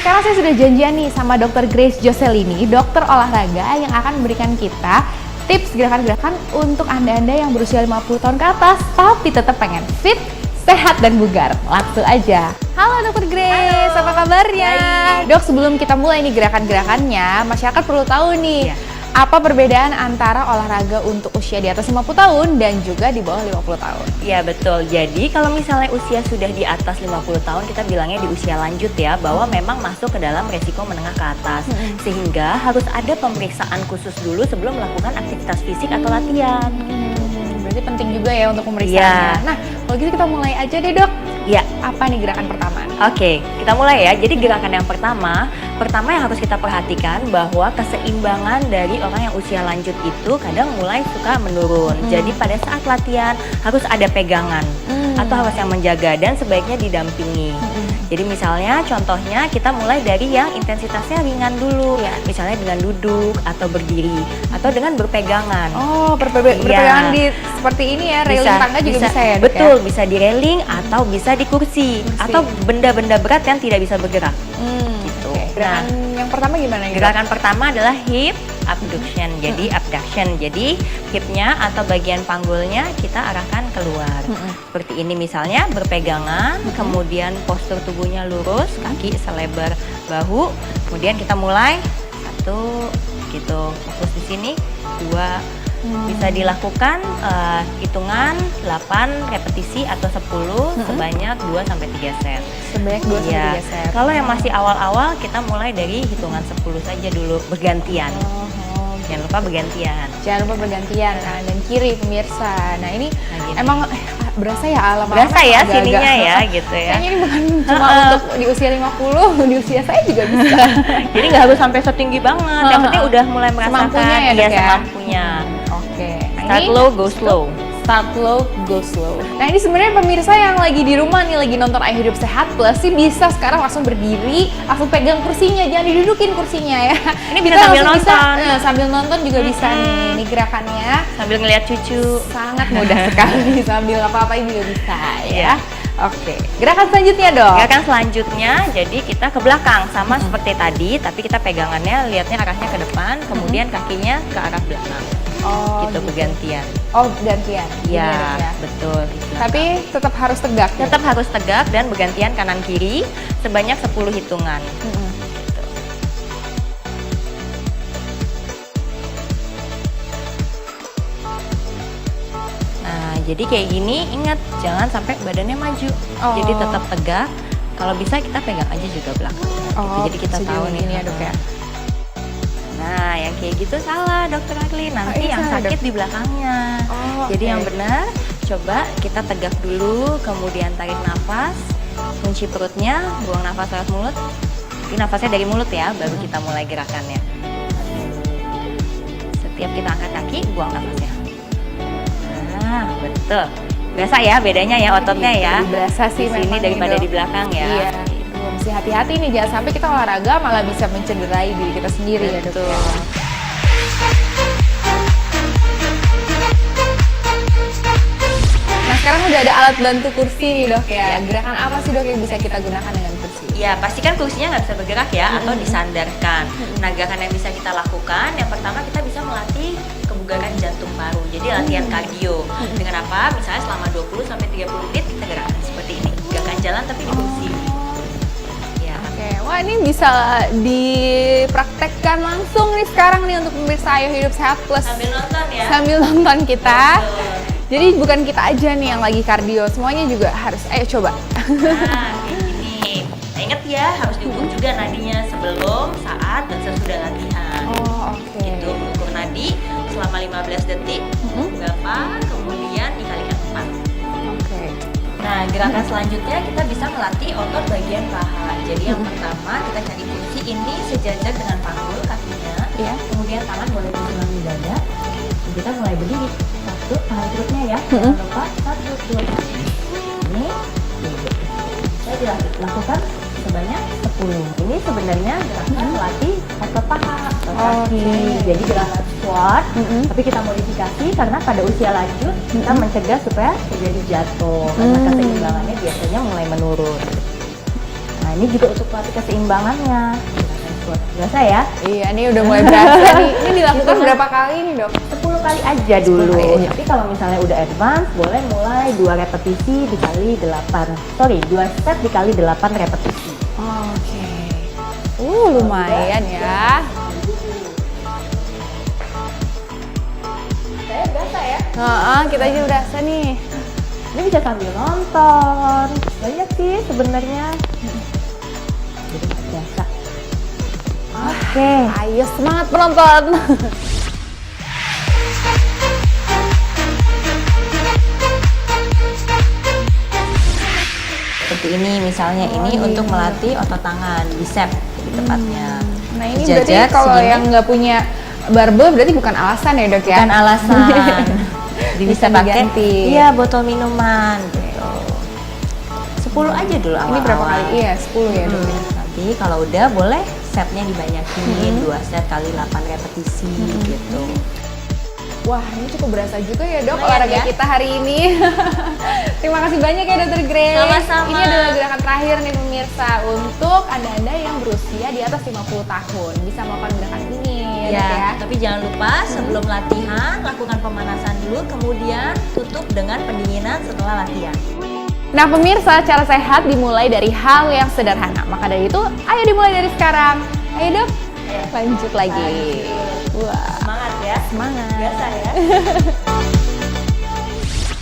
sekarang saya sudah janjian nih sama Dr. Grace Joselini, dokter olahraga yang akan memberikan kita tips gerakan-gerakan untuk Anda-Anda yang berusia 50 tahun ke atas tapi tetap pengen fit, sehat, dan bugar. Langsung aja. Halo Dr. Grace, apa kabarnya? Baik. Dok, sebelum kita mulai nih gerakan-gerakannya, masyarakat perlu tahu nih, apa perbedaan antara olahraga untuk usia di atas 50 tahun dan juga di bawah 50 tahun? Iya betul, jadi kalau misalnya usia sudah di atas 50 tahun, kita bilangnya di usia lanjut ya, bahwa memang masuk ke dalam resiko menengah ke atas. Sehingga harus ada pemeriksaan khusus dulu sebelum melakukan aktivitas fisik atau latihan. Berarti penting juga ya untuk pemeriksaannya. Nah, kalau gitu kita mulai aja deh dok. Iya. Apa nih gerakan pertama? Oke, kita mulai ya. Jadi gerakan yang pertama yang harus kita perhatikan bahwa keseimbangan dari orang yang usia lanjut itu kadang mulai suka menurun. Jadi pada saat latihan harus ada pegangan atau harus yang menjaga dan sebaiknya didampingi. Jadi misalnya contohnya kita mulai dari yang intensitasnya ringan dulu, misalnya dengan duduk atau berdiri atau dengan berpegangan. Oh, berpegangan di seperti ini ya, railing tangga juga bisa ya dok? Betul, bisa di railing atau bisa di kursi atau benda-benda berat yang tidak bisa bergerak. Gitu. Gerakan yang pertama gimana? Gerakan pertama adalah hip abduction. Jadi abduction. Jadi hipnya atau bagian panggulnya kita arahkan keluar. Seperti ini misalnya berpegangan, kemudian postur tubuhnya lurus, kaki selebar bahu. Kemudian kita mulai 1 gitu. Fokus di sini. 2. Bisa dilakukan hitungan 8 repetisi atau 10 sebanyak 2-3 set. Sebanyak 2-3 set. Kalau yang masih awal-awal kita mulai dari hitungan 10 saja dulu, bergantian. Jangan lupa bergantian. Jangan lupa bergantian kanan dan kiri pemirsa. Nah ini emang berasa ya lama-lama. Berasa ya sininya ya gitu ya. Kayaknya ini bukan cuma untuk di usia 50, di usia saya juga bisa. Jadi nggak harus sampai setinggi banget. Yang penting udah mulai merasakan semampunya ya, dok, ya? Semampunya. Oke. Start low, go slow. Start low, go slow. Nah ini sebenarnya pemirsa yang lagi di rumah nih, lagi nonton Ayo Hidup Sehat Plus sih bisa sekarang langsung berdiri, langsung pegang kursinya, jangan didudukin kursinya ya. Ini bisa sambil nonton. Sambil nonton juga bisa nih. Ini gerakannya sambil ngeliat cucu. Sangat mudah sekali, sambil apa-apain juga bisa ya. Oke, gerakan selanjutnya dong. Gerakan selanjutnya, jadi kita ke belakang sama seperti tadi, tapi kita pegangannya lihatnya arahnya ke depan, kemudian kakinya ke arah belakang. Oh, gitu bergantian. Oh, gantian. Iya, betul. Tapi tetap harus tegak. Tetap harus tegak dan bergantian kanan kiri sebanyak 10 hitungan. Gitu. Nah, jadi kayak gini, ingat jangan sampai badannya maju. Jadi tetap tegak. Kalau bisa kita pegang aja juga belakang. Gitu. Jadi kita tahu nih ya dok ya. Nah, yang kayak gitu salah Dokter Agli, nanti yang sakit di belakangnya. Jadi yang benar, coba kita tegak dulu, kemudian tarik nafas, kunci perutnya, buang nafas lewat mulut. Tapi nafasnya dari mulut ya, baru kita mulai gerakannya. Setiap kita angkat kaki, buang nafasnya. Nah, betul. Berasa ya bedanya ya ototnya ya. Berasa sih di sini daripada di belakang ya. Iya. Mesti hati-hati nih, jangan sampai kita olahraga malah bisa mencederai diri kita sendiri. Betul. Ya dok. Nah sekarang udah ada alat bantu kursi nih dok ya. Gerakan apa sih dok yang bisa kita gunakan dengan kursi? Ya pastikan kursinya nggak bisa bergerak ya atau disandarkan. Nah gerakan yang bisa kita lakukan, yang pertama kita bisa melatih kebugaran jantung paru. Jadi latihan kardio. Dengan apa? Misalnya selama 20-30 menit kita gerakan seperti ini. Gerakan jalan tapi di kursi. Wah ini bisa dipraktekkan langsung nih sekarang nih untuk pemirsa Ayo Hidup Sehat Plus. Sambil nonton ya. Sambil nonton kita. Jadi bukan kita aja nih yang lagi kardio, semuanya juga harus. Ayo coba. Nah kayak gini. Nah, ingat ya harus diukur juga nadinya sebelum, saat, dan sesudah latihan. Gitu, mengukur nadi selama 15 detik. Berapa? Kemudian dikalikan 4. Nah, gerakan selanjutnya kita bisa melatih otot bagian paha. Jadi yang pertama kita cari kursi ini sejajar dengan panggul kakinya. Kemudian tangan boleh diselang di dada. Kita mulai berdiri. 1, tahan perutnya ya. Jangan lupa 1, 2, 3. Ini, saya dilakukan sebanyak 10. Ini sebenarnya gerakan melatih otot paha atau kaki. Jadi gerakan squat, tapi kita modifikasi karena pada usia lanjut kita mencegah supaya terjadi jatuh karena keseimbangannya biasanya mulai menurun. Nah Nah, ini juga untuk pelatih keseimbangannya. Biasa ya. Iya, ini udah mulai berasa nih. Ini dilakukan berapa kali nih, Dok? 10 kali aja 10 dulu. kali aja. Tapi kalau misalnya udah advance, boleh mulai 2 repetisi dikali 8. 2 set dikali 8 repetisi. Oke. Lumayan ya. Saya biasa ya. Kita aja berasa nih. Ini bisa sambil nonton. Banyak sih sebenarnya. Jadi biasa. Oke. Ayo semangat penonton. Seperti ini misalnya, ini untuk melatih otot tangan, bicep lebih tepatnya. Nah, ini Jajak berarti kalau segini. yang nggak punya barbel berarti bukan alasan ya, Dok ya? Bukan alasan. Jadi bisa Bisa pakai diganti. iya botol minuman gitu. 10 aja dulu awal. Ini berapa kali? Iya, 10 ya, Dok. Nanti kalau udah boleh setnya dibanyakin, 2 set kali 8 repetisi gitu. Wah, ini cukup berasa juga ya, Dok, Lumayan olahraga ya? kita hari ini. Terima kasih banyak ya, Dr. Grace. Sama-sama. Ini adalah gerakan terakhir nih pemirsa untuk Anda-Anda yang berusia di atas 50 tahun. Bisa melakukan gerakan ini ya, Dok ya. Tapi jangan lupa sebelum latihan lakukan pemanasan dulu, kemudian tutup dengan pendinginan setelah latihan. Nah pemirsa, cara sehat dimulai dari hal yang sederhana. Maka dari itu, ayo dimulai dari sekarang. Ayo, Dok, lanjut lagi. Wah, Semangat ya. semangat. Biasa ya.